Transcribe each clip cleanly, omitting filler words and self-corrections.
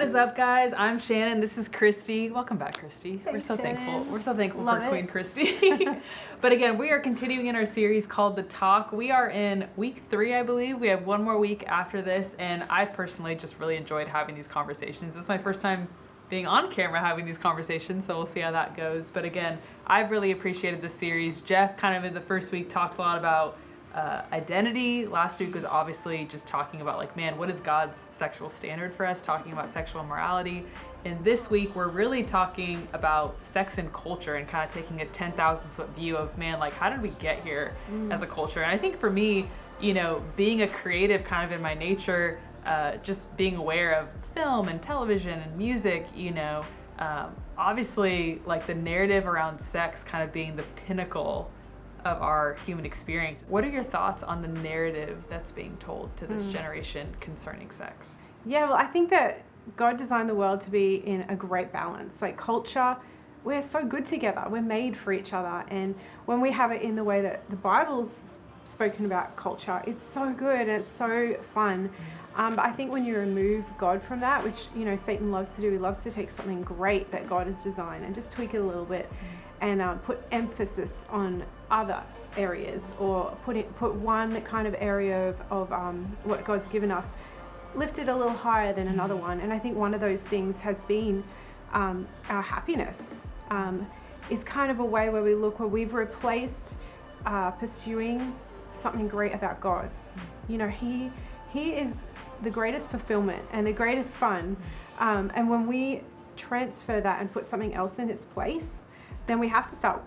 is up, guys? I'm Shannon. This is Christy. Welcome back, Christy. Thanks, We're so Shannon. thankful. We're so thankful Love for it. Queen Christy. But again, we are continuing in our series called The Talk. We are in week 3, I believe. We have one more week after this, and I personally just really enjoyed having these conversations. This is my first time being on camera having these conversations, so we'll see how that goes. But again, I've really appreciated this series. Jeff kind of in the first week talked a lot about identity. Last week was obviously just talking about like, man, what is God's sexual standard for us? Talking about sexual immorality. And this week we're really talking about sex and culture and kind of taking a 10,000 foot view of, man, like how did we get here as a culture? And I think for me, you know, being a creative kind of in my nature, just being aware of film and television and music, you know, obviously like the narrative around sex kind of being the pinnacle of our human experience. What are your thoughts on the narrative that's being told to this generation concerning sex? Yeah, well, I think that God designed the world to be in a great balance. Like culture, we're so good together. We're made for each other. And when we have it in the way that the Bible's spoken about culture, it's so good and it's so fun. But I think when you remove God from that, which, you know, Satan loves to do, he loves to take something great that God has designed and just tweak it a little bit and put emphasis on other areas, or put one kind of area of what God's given us, lift it a little higher than another one. And I think one of those things has been our happiness. It's kind of a way where we've replaced pursuing something great about God. You know, He is the greatest fulfillment and the greatest fun. And when we transfer that and put something else in its place, then we have to start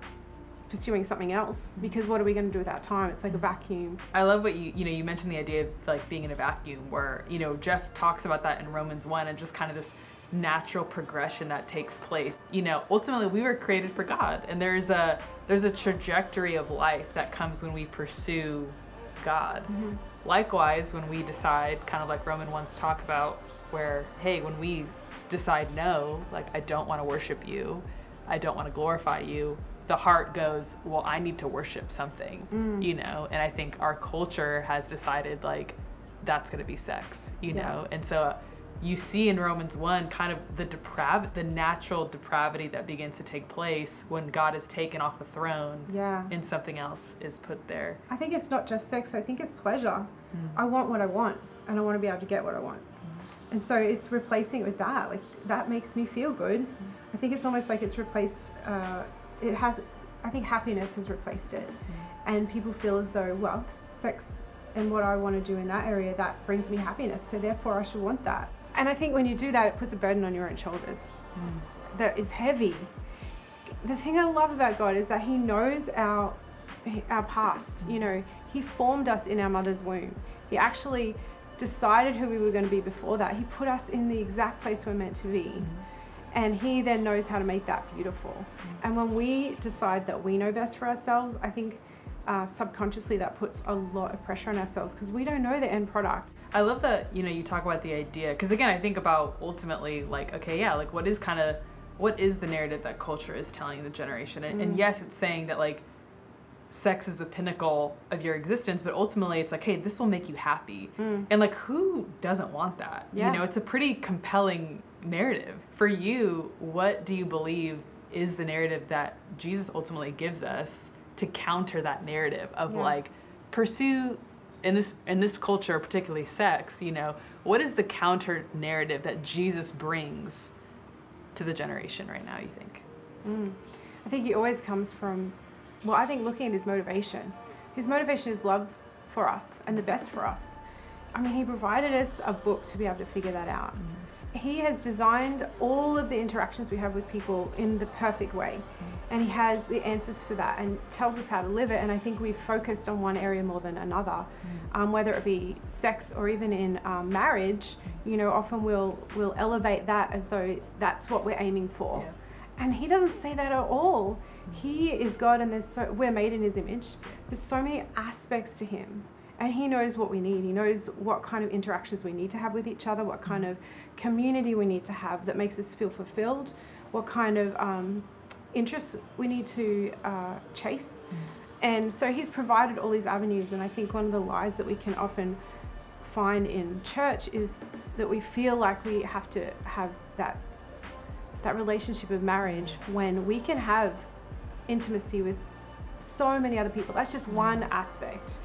pursuing something else, because what are we going to do with that time? It's like a vacuum. I love what you mentioned, the idea of like being in a vacuum, where, you know, Jeff talks about that in Romans 1 and just kind of this natural progression that takes place. You know, ultimately we were created for God, and there's a trajectory of life that comes when we pursue God. Likewise, when we decide, kind of like Romans 1's talk about, where, hey, when we decide no, like I don't want to worship you, I don't want to glorify you, the heart goes, well, I need to worship something, you know? And I think our culture has decided like that's going to be sex, you know? And so you see in Romans 1 kind of the natural depravity that begins to take place when God is taken off the throne and something else is put there. I think it's not just sex, I think it's pleasure. I want what I want, and I want to be able to get what I want. And so it's replacing it with that. Like, that makes me feel good. I think it's almost like it's replaced, I think happiness has replaced it. And people feel as though, well, sex and what I want to do in that area, that brings me happiness, so therefore I should want that. And I think when you do that, it puts a burden on your own shoulders that is heavy. The thing I love about God is that He knows our past. You know, He formed us in our mother's womb. He actually decided who we were going to be before that. He put us in the exact place we're meant to be. And He then knows how to make that beautiful. And when we decide that we know best for ourselves, I think subconsciously that puts a lot of pressure on ourselves, because we don't know the end product. I love that, you know, you talk about the idea, because again, I think about ultimately like, okay, yeah, like what is the narrative that culture is telling the generation? And yes, it's saying that like sex is the pinnacle of your existence, but ultimately it's like, hey, this will make you happy. And like, who doesn't want that? You know, it's a pretty compelling narrative. For you, what do you believe is the narrative that Jesus ultimately gives us to counter that narrative of like pursue in this culture, particularly sex? You know, what is the counter narrative that Jesus brings to the generation right now, you think? I think He always comes from, well, I think looking at His motivation. His motivation is love for us and the best for us. I mean, He provided us a book to be able to figure that out. He has designed all of the interactions we have with people in the perfect way. And He has the answers for that and tells us how to live it. And I think we've focused on one area more than another, whether it be sex or even in marriage. You know, often we'll elevate that as though that's what we're aiming for. And He doesn't say that at all. He is God, and we're made in His image. There's so many aspects to Him. And He knows what we need. He knows what kind of interactions we need to have with each other, what kind of community we need to have that makes us feel fulfilled, what kind of interests we need to chase. And so He's provided all these avenues. And I think one of the lies that we can often find in church is that we feel like we have to have that relationship of marriage when we can have intimacy with so many other people. That's just one aspect.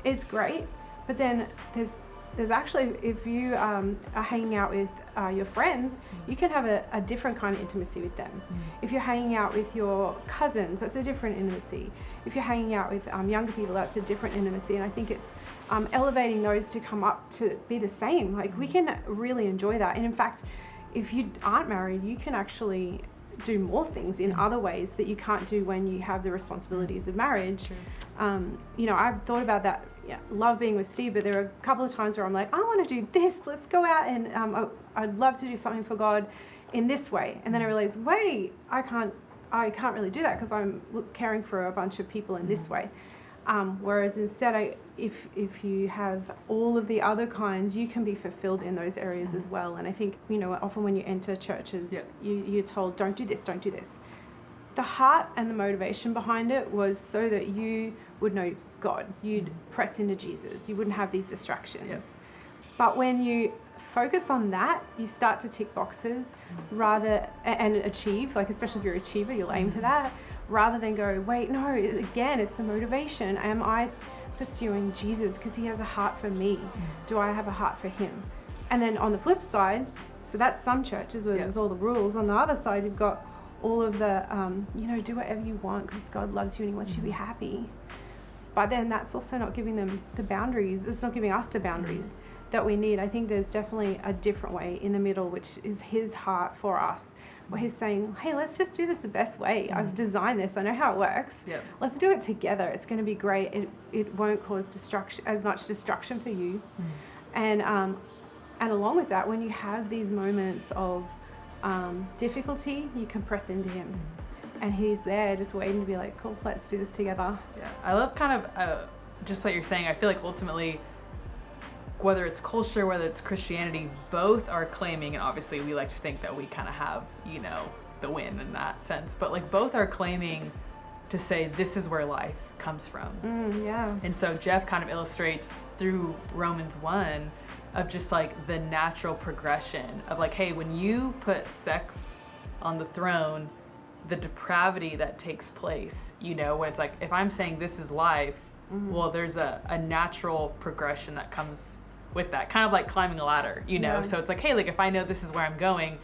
It's great, but then there's actually, if you are hanging out with your friends, you can have a different kind of intimacy with them. If you're hanging out with your cousins, that's a different intimacy. If you're hanging out with younger people, that's a different intimacy. And I think it's elevating those to come up to be the same. Like, we can really enjoy that. And in fact, if you aren't married, you can actually do more things in other ways that you can't do when you have the responsibilities of marriage. You know, I've thought about that. Yeah, love being with Steve, but there are a couple of times where I'm like, I want to do this. Let's go out and I'd love to do something for God in this way. And then I realize, wait, I can't really do that because I'm caring for a bunch of people in this way. Whereas instead, if you have all of the other kinds, you can be fulfilled in those areas as well. And I think, you know, often when you enter churches, you're told, don't do this, don't do this. The heart and the motivation behind it was so that you would know God. You'd press into Jesus. You wouldn't have these distractions. Yes. But when you focus on that, you start to tick boxes and achieve, like, especially if you're an achiever, you'll aim for that, rather than go, wait, no, again, it's the motivation. Am I pursuing Jesus because he has a heart for me? Do I have a heart for him? And then on the flip side, so that's some churches where there's all the rules. On the other side, you've got all of the, you know, do whatever you want because God loves you and he wants you to be happy. But then that's also not giving them the boundaries. It's not giving us the boundaries that we need. I think there's definitely a different way in the middle, which is his heart for us, where he's saying, hey, let's just do this the best way. I've designed this. I know how it works. Let's do it together. It's going to be great. It won't cause as much destruction for you. And along with that, when you have these moments of difficulty, you can press into him. And he's there just waiting to be like, cool, let's do this together. Yeah, I love kind of just what you're saying. I feel like ultimately, whether it's culture, whether it's Christianity, both are claiming, and obviously we like to think that we kind of have, you know, the win in that sense, but like both are claiming to say this is where life comes from. And so Jeff kind of illustrates through Romans 1 of just like the natural progression of like, hey, when you put sex on the throne, the depravity that takes place, you know, when it's like, if I'm saying this is life, well, there's a natural progression that comes with that, kind of like climbing a ladder, you know? So it's like, hey, like if I know this is where I'm going,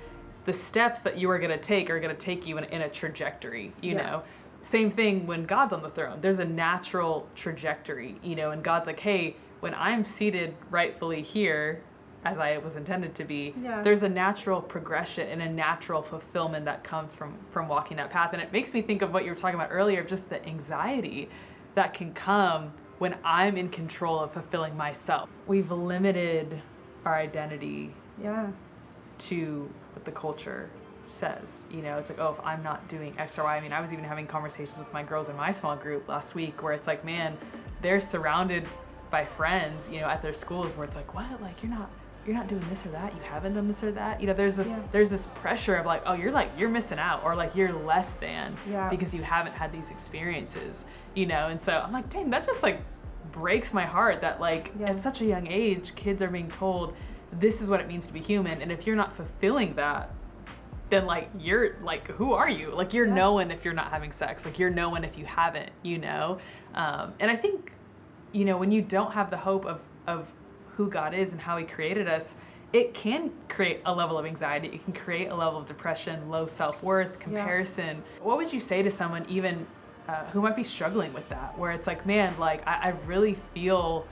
the steps that you are going to take are going to take you in a trajectory, you know? Same thing when God's on the throne. There's a natural trajectory, you know, and God's like, hey, when I'm seated rightfully here, as I was intended to be, there's a natural progression and a natural fulfillment that comes from walking that path. And it makes me think of what you were talking about earlier, just the anxiety that can come when I'm in control of fulfilling myself. We've limited our identity to what the culture says. You know, it's like, oh, if I'm not doing X or Y. I mean, I was even having conversations with my girls in my small group last week where it's like, man, they're surrounded by friends, you know, at their schools where it's like, what? Like, you're not doing this or that. You haven't done this or that. You know, there's this pressure of like, oh, you're missing out, or like you're less than because you haven't had these experiences, you know? And so I'm like, dang, that just like breaks my heart that like at such a young age, kids are being told this is what it means to be human. And if you're not fulfilling that, then like, you're like, who are you? Like you're no one if you're not having sex, like you're no one if you haven't, you know? And I think, you know, when you don't have the hope of who God is and how he created us, it can create a level of anxiety. It can create a level of depression, low self-worth, comparison. What would you say to someone even who might be struggling with that, where it's like, man, like I really feel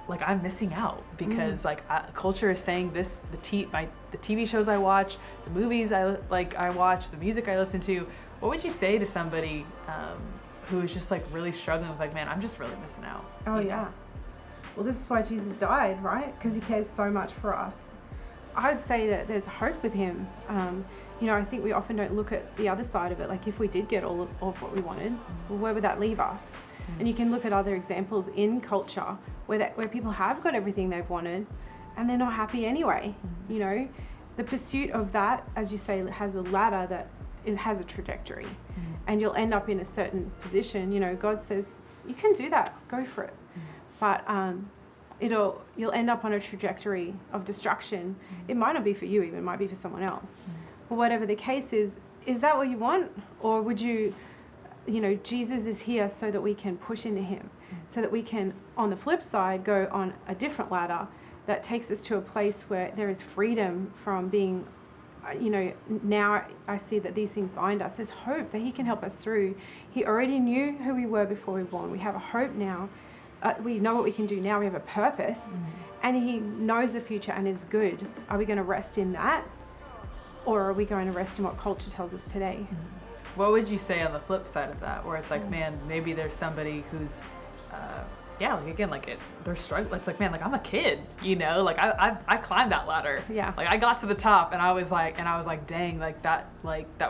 like I'm missing out because like culture is saying this, the TV shows I watch, the movies I watch, the music I listen to. What would you say to somebody who is just like really struggling with like, man, I'm just really missing out? Oh yeah. Well, this is why Jesus died, right? Because he cares so much for us. I'd say that there's hope with him. You know, I think we often don't look at the other side of it. Like if we did get all of what we wanted, well, where would that leave us? And you can look at other examples in culture where people have got everything they've wanted and they're not happy anyway. You know, the pursuit of that, as you say, has a ladder that it has a trajectory and you'll end up in a certain position. You know, God says, you can do that, go for it. But you'll end up on a trajectory of destruction. It might not be for you even, it might be for someone else. But whatever the case is that what you want? Or would you Jesus is here so that we can push into him, so that we can, on the flip side, go on a different ladder that takes us to a place where there is freedom from being, now I see that these things bind us. There's hope that he can help us through. He already knew who we were before we were born. We have a hope now. We know what we can do now. We have a purpose, and he knows the future and is good. Are we going to rest in that, or are we going to rest in what culture tells us today? What would you say on the flip side of that, where it's like, man, maybe there's somebody who's, they're struggling. It's like, man, like I'm a kid, like I climbed that ladder. Yeah. Like I got to the top, and I was like, dang, that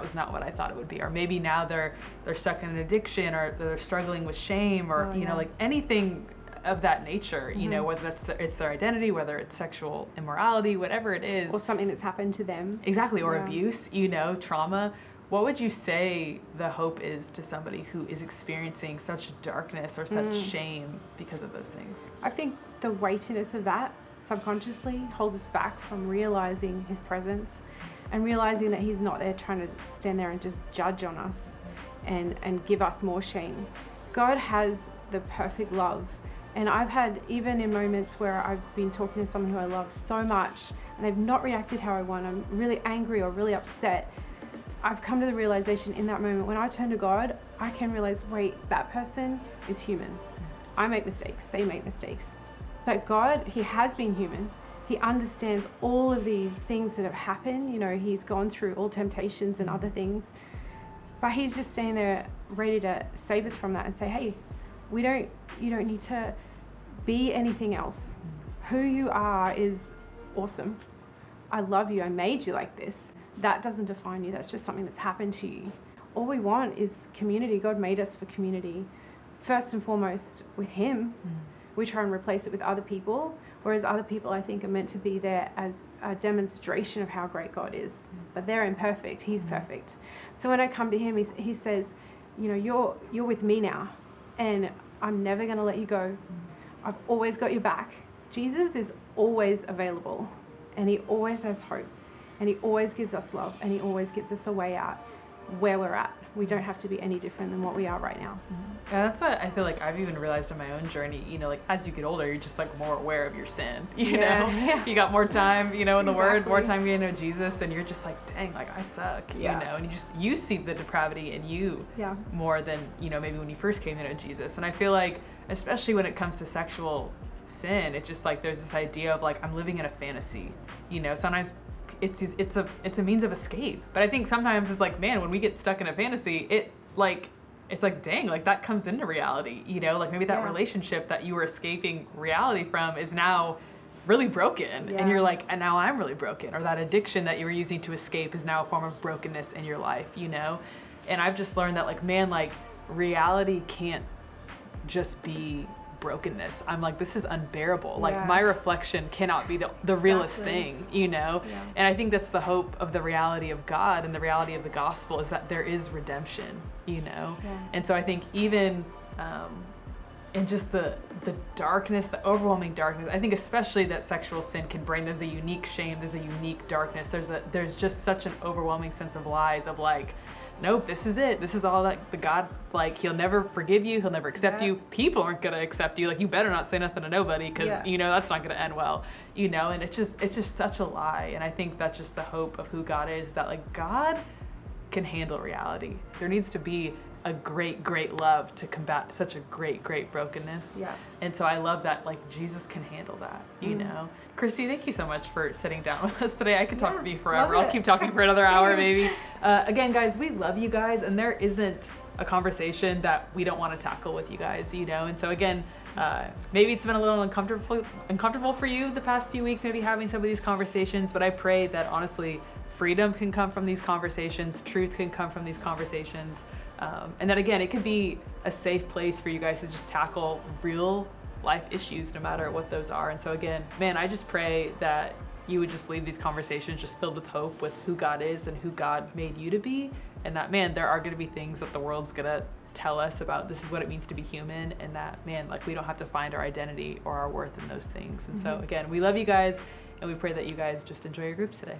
was not what I thought it would be. Or maybe now they're stuck in an addiction, or they're struggling with shame, or like anything of that nature. Whether it's their identity, whether it's sexual immorality, whatever it is, or something that's happened to them. Exactly, or abuse, trauma. What would you say the hope is to somebody who is experiencing such darkness or such shame because of those things? I think the weightiness of that subconsciously holds us back from realizing his presence and realizing that he's not there trying to stand there and just judge on us and give us more shame. God has the perfect love. And I've had, even in moments where I've been talking to someone who I love so much and they've not reacted how I want, I'm really angry or really upset, I've come to the realization in that moment, when I turn to God, I can realize, wait, that person is human. I make mistakes, they make mistakes. But God, he has been human. He understands all of these things that have happened. He's gone through all temptations and other things. But he's just standing there ready to save us from that and say, hey, you don't need to be anything else. Who you are is awesome. I love you. I made you like this. That doesn't define you. That's just something that's happened to you. All we want is community. God made us for community. First and foremost with him. We try and replace it with other people, whereas other people, I think, are meant to be there as a demonstration of how great God is. But they're imperfect. He's perfect. So when I come to him, he says, you're with me now, and I'm never going to let you go. I've always got your back. Jesus is always available, and he always has hope. And he always gives us love, and he always gives us a way out where we're at. We don't have to be any different than what we are right now. Yeah, that's what I feel like I've even realized in my own journey, as you get older, you're just more aware of your sin, Yeah. You got more time, in the Word, more time getting to know Jesus, and you're just like, dang, I suck, and you see the depravity in you more than, maybe when you first came to know Jesus. And I feel like, especially when it comes to sexual sin, it's just there's this idea of I'm living in a fantasy, sometimes it's a means of escape. But I think sometimes it's man, when we get stuck in a fantasy, it's dang, that comes into reality, maybe that relationship that you were escaping reality from is now really broken, and you're and now I'm really broken, or that addiction that you were using to escape is now a form of brokenness in your life, and I've just learned that reality can't just be brokenness. I'm this is unbearable. My reflection cannot be the realest thing, And I think that's the hope of the reality of God and the reality of the gospel, is that there is redemption, And so I think even in just the darkness, the overwhelming darkness, I think especially that sexual sin can bring, there's a unique shame, there's a unique darkness, there's just such an overwhelming sense of lies of nope, this is it. This is all that the God, he'll never forgive you. He'll never accept you. People aren't going to accept you. You better not say nothing to nobody, because, that's not going to end well, and it's just such a lie. And I think that's just the hope of who God is, that God can handle reality. There needs to be a great, great love to combat such a great, great brokenness. Yeah. And so I love that, Jesus can handle that, Christy, thank you so much for sitting down with us today. I could talk with you forever. I'll keep talking for another hour, maybe. Again, guys, we love you guys, and there isn't a conversation that we don't want to tackle with you guys, And so again, maybe it's been a little uncomfortable for you the past few weeks, maybe having some of these conversations, but I pray that honestly, freedom can come from these conversations, truth can come from these conversations. And that again, it could be a safe place for you guys to just tackle real life issues, no matter what those are. And so again, man, I just pray that you would just leave these conversations just filled with hope with who God is and who God made you to be. And that, man, there are going to be things that the world's going to tell us about this is what it means to be human, and that, man, like we don't have to find our identity or our worth in those things. And so again, we love you guys, and we pray that you guys just enjoy your groups today.